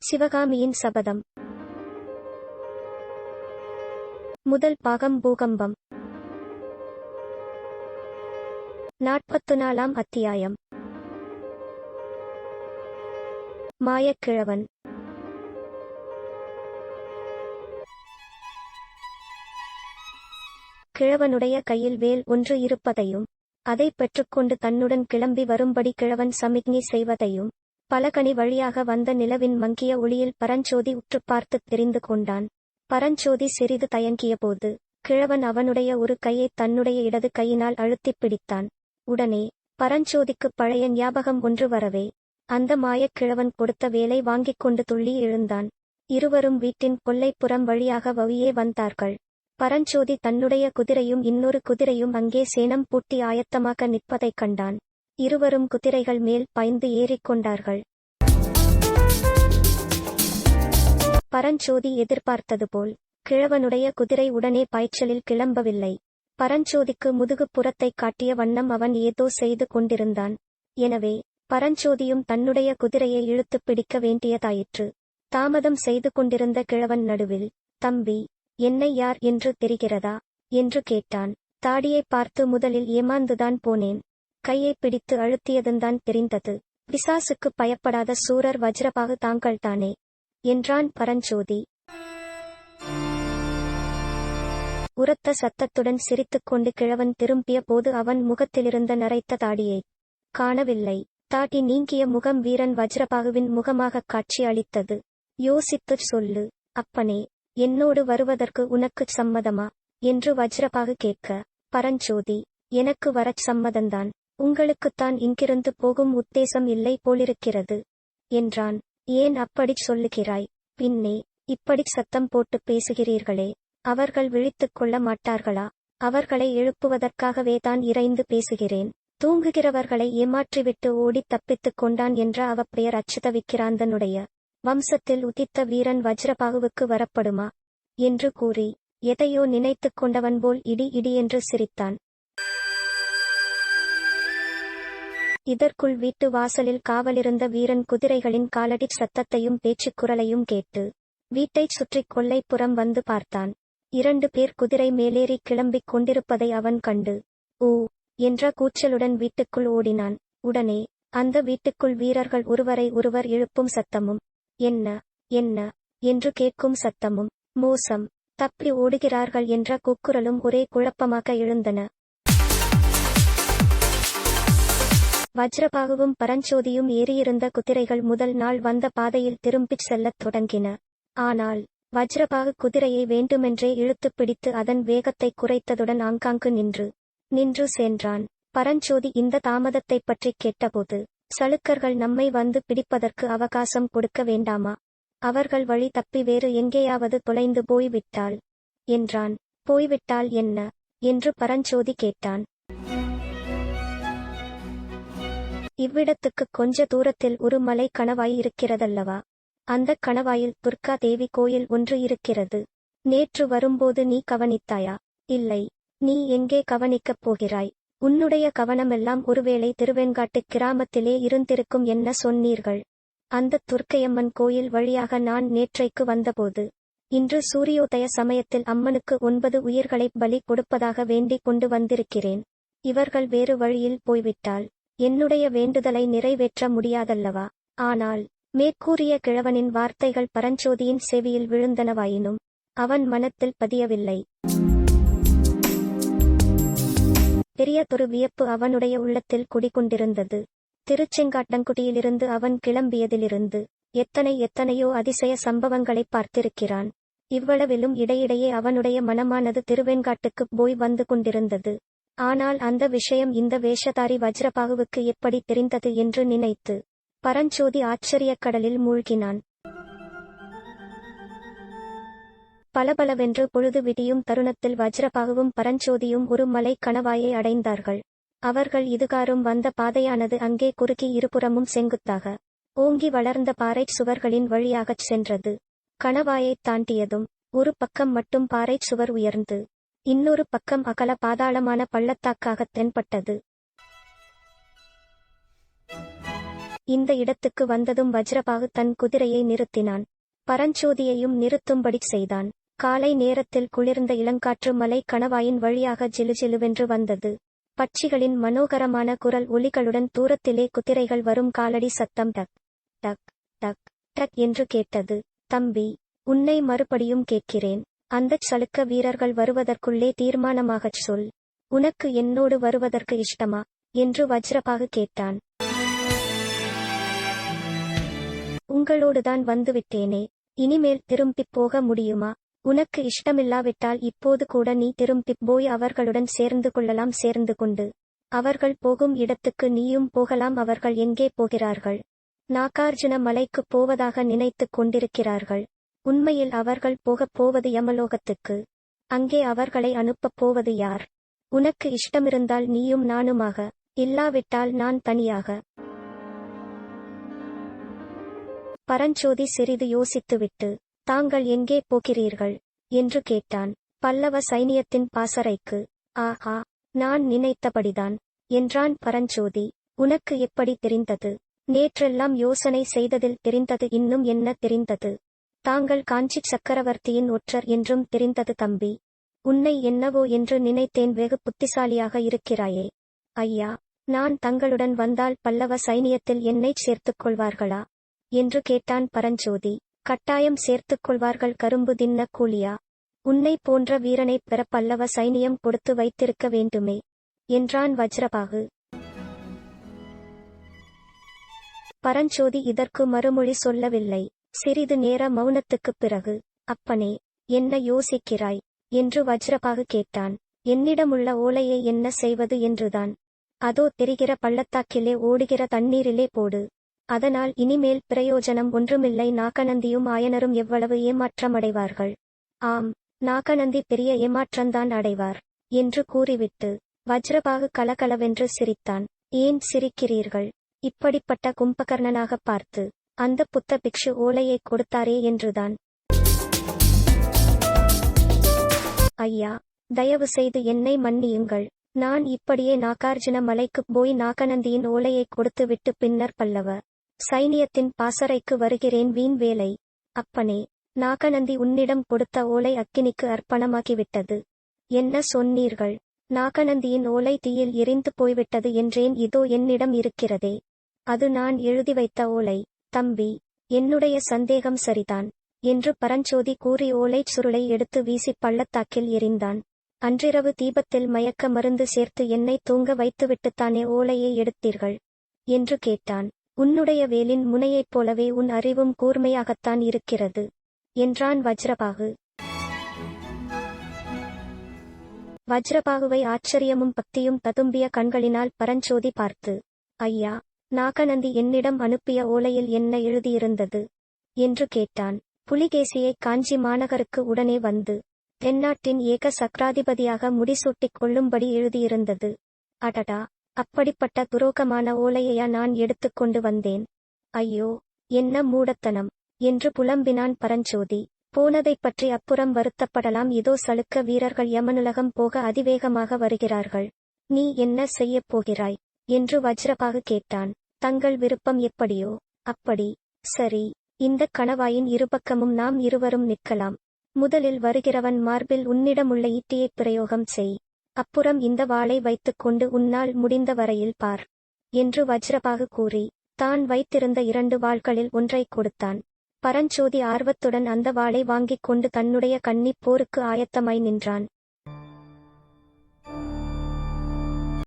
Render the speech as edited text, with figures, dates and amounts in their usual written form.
சிவகாமியின் சபதம். முதல் பாகம் பூகம்பம். 44ஆம் அத்தியாயம். மாயக்கிழவன். கிழவனுடைய கையில் வேல் ஒன்று இருப்பதையும் அதை பெற்றுக்கொண்டு தன்னுடன் கிளம்பி வரும்படி கிழவன் சமிக்ஞை செய்வதையும் பலகனி வழியாக வந்த நிலவின் மங்கிய ஒளியில் பரஞ்சோதி உற்று பார்த்து தெரிந்து கொண்டான். பரஞ்சோதி சிறிது தயங்கியபோது கிழவன் அவனுடைய ஒரு கையை தன்னுடைய இடது கையினால் அழுத்திப் பிடித்தான். உடனே பரஞ்சோதிக்கு பழைய ஞாபகம் ஒன்று வரவே அந்த மாயக்கிழவன் கொடுத்த வேலை வாங்கிக் கொண்டு துள்ளி எழுந்தான். இருவரும் வீட்டின் கொல்லைப்புறம் வழியாக வழியே வந்தார்கள். பரஞ்சோதி தன்னுடைய குதிரையும் இன்னொரு குதிரையும் அங்கே சேணம் பூட்டி ஆயத்தமாக நிற்பதைக் கண்டான். இருவரும் குதிரைகள் மேல் பாய்ந்து ஏறிக்கொண்டார்கள். பரஞ்சோதி எதிர்பார்த்தது போல் கிழவனுடைய குதிரை உடனே பாய்ச்சலில் கிளம்பவில்லை. பரஞ்சோதிக்கு முதுகு புறத்தை காட்டிய வண்ணம் அவன் ஏதோ செய்து கொண்டிருந்தான். எனவே பரஞ்சோதியும் தன்னுடைய குதிரையை இழுத்துப் பிடிக்க வேண்டியதாயிற்று. தாமதம் செய்து கொண்டிருந்த கிழவன் நடுவில், "தம்பி, என்னை யார் என்று தெரிகிறதா?" என்று கேட்டான். தாடியை பார்த்து முதலில் ஏமாந்துதான் போனேன். கையை பிடித்து அழுத்தியதுந்தான் தெரிந்தது. பிசாசுக்கு பயப்படாத சூரர் வஜ்ரபாகு தாங்கள்தானே என்றான் பரஞ்சோதி. உரத்த சத்தத்துடன் சிரித்துக்கொண்டு கிழவன் திரும்பிய போது அவன் முகத்திலிருந்த நரைத்த தாடியை காணவில்லை. தாடி நீங்கிய முகம் வீரன் வஜ்ரபாகுவின் முகமாக காட்சி அளித்தது. "யோசித்துச் சொல்லு அப்பனே, என்னோடு வருவதற்கு உனக்குச் சம்மதமா?" என்று வஜ்ரபாகு கேட்க, பரஞ்சோதி, "எனக்கு வரச் சம்மதந்தான். உங்களுக்குத்தான் இங்கிருந்து போகும் உத்தேசம் இல்லை போலிருக்கிறது" என்றான். "ஏன் அப்படிச் சொல்லுகிறாய்? பின்னே இப்படிச் சத்தம் போட்டு பேசுகிறீர்களே, அவர்கள் விழித்துக் கொள்ள மாட்டார்களா? அவர்களை எழுப்புவதற்காகவே தான் இறைந்து பேசுகிறேன். தூங்குகிறவர்களை ஏமாற்றிவிட்டு ஓடித் தப்பித்துக் கொண்டான் என்ற அவப்பெயர் அச்சுத விக்கிராந்தனுடைய வம்சத்தில் உதித்த வீரன் வஜ்ரபாகுவுக்கு வரப்படுமா?" என்று கூறி எதையோ நினைத்துக் கொண்டவன் போல் இடி இடியென்று சிரித்தான். இதற்குள் வீட்டு வாசலில் காவலிருந்த வீரன் குதிரைகளின் காலடிச் சத்தத்தையும் பேச்சுக் குரலையும் கேட்டு வீட்டைச் சுற்றிக் கொல்லைப்புறம் வந்து பார்த்தான். 2 பேர் குதிரை மேலேறி கிளம்பிக் கொண்டிருப்பதை அவன் கண்டு "ஊ" என்ற கூச்சலுடன் வீட்டுக்குள் ஓடினான். உடனே அந்த வீட்டுக்குள் வீரர்கள் ஒருவரை ஒருவர் எழுப்பும் சத்தமும், "என்ன என்ன" என்று கேட்கும் சத்தமும், "மோசம், தப்பி ஓடுகிறார்கள்" என்ற கூக்குரலும் ஒரே குழப்பமாக எழுந்தன. வஜ்ரபாகுவும் பரஞ்சோதியும் ஏறியிருந்த குதிரைகள் முதல் நாள் வந்த பாதையில் திரும்பிச் செல்லத் தொடங்கின. ஆனால் வஜ்ரபாகு குதிரையை வேண்டுமென்றே இழுத்துப் பிடித்து அதன் வேகத்தை குறைத்ததுடன் ஆங்காங்கு நின்று சென்றான். பரஞ்சோதி இந்த தாமதத்தைப் பற்றிக் கேட்டபோது, "சளுக்கர்கள் நம்மை வந்து பிடிப்பதற்கு அவகாசம் கொடுக்க வேண்டாமா? அவர்கள் வழி தப்பி வேறு எங்கேயாவது தொலைந்து போய்விட்டால்" என்றான். "போய்விட்டால் என்ன?" என்று பரஞ்சோதி கேட்டான். "இவ்விடத்துக்கு கொஞ்ச தூரத்தில் ஒரு மலை கணவாய் இருக்கிறதல்லவா? அந்தக் கணவாயில் துர்கா தேவி கோயில் ஒன்று இருக்கிறது. நேற்று வரும்போது நீ கவனித்தாயா?" "இல்லை." "நீ எங்கே கவனிக்கப் போகிறாய்? உன்னுடைய கவனமெல்லாம் ஒருவேளை திருவெண்காட்டுக் கிராமத்திலே இருந்திருக்கும் என்ன சொன்னீர்கள். அந்தத் துர்க்கையம்மன் கோயில் வழியாக நான் நேற்றைக்கு வந்தபோது, இன்று சூரியோதய சமயத்தில் அம்மனுக்கு 9 உயிர்களைப் பலி கொடுப்பதாக வேண்டிக் கொண்டு வந்திருக்கிறேன். இவர்கள் வேறு வழியில் போய்விட்டால் என்னுடைய வேண்டுதலை நிறைவேற்ற முடியாதல்லவா?" ஆனால் மேற்கூறிய கிழவனின் வார்த்தைகள் பரஞ்சோதியின் செவியில் விழுந்தனவாயினும் அவன் மனத்தில் பதியவில்லை. பெரியதொரு வியப்பு அவனுடைய உள்ளத்தில் குடிகொண்டிருந்தது. திருச்செங்காட்டங்குடியிலிருந்து அவன் கிளம்பியதிலிருந்து எத்தனையோ அதிசய சம்பவங்களைப் பார்த்திருக்கிறான். இவ்வளவிலும் இடையிடையே அவனுடைய மனமானது திருவெண்காட்டுக்குப் போய் வந்து கொண்டிருந்தது. ஆனால் அந்த விஷயம் இந்த வேஷதாரி வஜ்ரபாகுவுக்கு எப்படி தெரிந்தது என்று நினைத்து பரஞ்சோதி ஆச்சரியக் கடலில் மூழ்கினான். பலபலவென்று பொழுது விடியும் தருணத்தில் வஜ்ரபாகுவும் பரஞ்சோதியும் ஒரு மலை கணவாயை அடைந்தார்கள். அவர்கள் இதுகாரும் வந்த பாதையானது அங்கே குறுக்கி இருபுறமும் செங்குத்தாக ஓங்கி வளர்ந்த பாறைச் சுவர்களின் வழியாகச் சென்றது. கணவாயைத் தாண்டியதும் ஒரு பக்கம் மட்டும் பாறைச் சுவர் உயர்ந்து இன்னொரு பக்கம் அகல பாதாளமான பள்ளத்தாக்காகத் தென்பட்டது. இந்த இடத்துக்கு வந்ததும் வஜ்ரபாகு தன் குதிரையை நிறுத்தினான். பரஞ்சோதியையும் நிறுத்தும்படி செய்தான். காலை நேரத்தில் குளிர்ந்த இளங்காற்று மலை கணவாயின் வழியாக ஜிலுஜிலுவென்று வந்தது. பட்சிகளின் மனோகரமான குரல் ஒலிகளுடன் தூரத்திலே குதிரைகள் வரும் காலடி சத்தம் டக் டக் டக் டக் என்று கேட்டது. தம்பி, உன்னை மறுபடியும் கேட்கிறேன். அந்தச் சளுக்க வீரர்கள் வருவதற்குள்ளே தீர்மானமாகச் சொல். உனக்கு என்னோடு வருவதற்கு இஷ்டமா என்று வஜ்ரபாகு கேட்டான். உங்களோடுதான் வந்துவிட்டேனே, இனிமேல் திரும்பிப் போக முடியுமா? உனக்கு இஷ்டமில்லாவிட்டால் இப்போது கூட நீ திரும்பிப் போய் அவர்களுடன் சேர்ந்து கொள்ளலாம். சேர்ந்து கொண்டு அவர்கள் போகும் இடத்துக்கு நீயும் போகலாம். அவர்கள் எங்கே போகிறார்கள்? நாகார்ஜுன மலைக்குப் போவதாக நினைத்துக் கொண்டிருக்கிறார்கள். உண்மையில் அவர்கள் போகப் போவது யமலோகத்துக்கு. அங்கே அவர்களை அனுப்பப் போவது யார்? உனக்கு இஷ்டமிருந்தால் நீயும் நானுமாக, இல்லாவிட்டால் நான் தனியாக. பரஞ்சோதி சிறிது யோசித்துவிட்டு, தாங்கள் எங்கே போகிறீர்கள் என்று கேட்டான். பல்லவ சைனியத்தின் பாசறைக்கு. ஆஹா, நான் நினைத்தபடிதான் என்றான் பரஞ்சோதி. உனக்கு எப்படி தெரிந்தது? நேற்றெல்லாம் யோசனை செய்ததில் தெரிந்தது. இன்னும் என்ன தெரிந்தது? தாங்கள் காஞ்சி சக்கரவர்த்தியின் ஒற்றர் என்றும் தெரிந்தது தம்பி. உன்னை என்னவோ என்று நினைத்தேன். வெகு புத்திசாலியாக இருக்கிறாயே. ஐயா, நான் தங்களுடன் வந்தால் பல்லவ சைனியத்தில் என்னைச் சேர்த்துக் கொள்வார்களா என்று கேட்டான் பரஞ்சோதி. கட்டாயம் சேர்த்துக் கொள்வார்கள். கரும்பு தின்ன கூலியா? உன்னை போன்ற வீரனை பெற பல்லவ சைனியம் கொடுத்து வைத்திருக்க வேண்டுமே என்றான் வஜ்ரபாகு. பரஞ்சோதி இதற்கு மறுமொழி சொல்லவில்லை. சிறிது நேர மௌனத்துக்குப் பிறகு, அப்பனே, என்ன யோசிக்கிறாய் என்று வஜ்ரபாகு கேட்டான். என்னிடமுள்ள ஓலையை என்ன செய்வது என்றுதான். அதோ தெரிகிற பள்ளத்தாக்கிலே ஓடுகிற தண்ணீரிலே போடு. அதனால் இனிமேல் பிரயோஜனம் ஒன்றுமில்லை. நாகநந்தியும் ஆயனரும் எவ்வளவு ஏமாற்றமடைவார்கள். ஆம், நாகநந்தி பெரிய ஏமாற்றந்தான் அடைவார் என்று கூறிவிட்டு வஜ்ரபாகு கலகலவென்று சிரித்தான். ஏன் சிரிக்கிறீர்கள்? இப்படிப்பட்ட கும்பகர்ணனாக பார்த்து அந்த புத்த பிக்ஷு ஓலையை கொடுத்தாரே என்றுதான். ஐயா, தயவு செய்து என்னை மன்னியுங்கள். நான் இப்படியே நாகார்ஜுன மலைக்குப் போய் நாகநந்தியின் ஓலையை கொடுத்துவிட்டு பின்னர் பல்லவ சைனியத்தின் பாசறைக்கு வருகிறேன். வீண் வேலை. அப்பனே, நாகநந்தி உன்னிடம் கொடுத்த ஓலை அக்கினிக்கு அர்ப்பணமாகிவிட்டது. என்ன சொன்னீர்கள்? நாகநந்தியின் ஓலை தீயில் எரிந்து போய்விட்டது என்றேன். இதோ என்னிடம் இருக்கிறதே, அது நான் எழுதி வைத்த ஓலை. தம்பி, என்னுடைய சந்தேகம் சரிதான் என்று பரஞ்சோதி கூறி ஓலைச் சுருளை எடுத்து வீசி பள்ளத்தாக்கில் எறிந்தான். அன்றிரவு தீபத்தில் மயக்க மருந்து சேர்த்து என்னை தூங்க வைத்துவிட்டுத்தானே ஓலையை எடுத்தீர்கள் என்று கேட்டான். உன்னுடைய வேலின் முனையைப் போலவே உன் அறிவும் கூர்மையாகத்தான் இருக்கிறது என்றான் வஜ்ரபாகு. வஜ்ரபாகுவை ஆச்சரியமும் பக்தியும் ததும்பிய கண்களினால் பரஞ்சோதி பார்த்து, ஐயா, நாகநந்தி என்னிடம் அனுப்பிய ஓலையில் என்ன எழுதியிருந்தது என்று கேட்டான். புலிகேசியை காஞ்சி மாநகருக்கு உடனே வந்து தென்னாட்டின் ஏக சக்கராதிபதியாக முடிசூட்டிக் கொள்ளும்படி எழுதியிருந்தது. அடடா, அப்படிப்பட்ட துரோகமான ஓலையையா நான் எடுத்துக்கொண்டு வந்தேன்? ஐயோ, என்ன மூடத்தனம் என்று புலம்பினான் பரஞ்சோதி. போனதைப் பற்றி அப்புறம் வருத்தப்படலாம். இதோ சளுக்க வீரர்கள் யமனுலகம் போக அதிவேகமாக வருகிறார்கள். நீ என்ன செய்யப் போகிறாய் என்று வஜ்ரபாகு கேட்டான். தங்கள் விருப்பம் எப்படியோ அப்படி. சரி, இந்த கணவாயின் இருபக்கமும் நாம் இருவரும் நிற்கலாம். முதலில் வருகிறவன் மார்பில் உன்னிடமுள்ள ஈட்டியைப் பிரயோகம் செய். அப்புறம் இந்த வாளை வைத்துக்கொண்டு உன்னால் முடிந்த வரையில் பார் என்று வஜ்ரபாகு கூறி தான் வைத்திருந்த 2 வாள்களில் ஒன்றைக் கொடுத்தான். பரஞ்சோதி ஆர்வத்துடன் அந்த வாளை வாங்கிக் கொண்டு தன்னுடைய கன்னிப் போருக்கு ஆயத்தமாய் நின்றான்.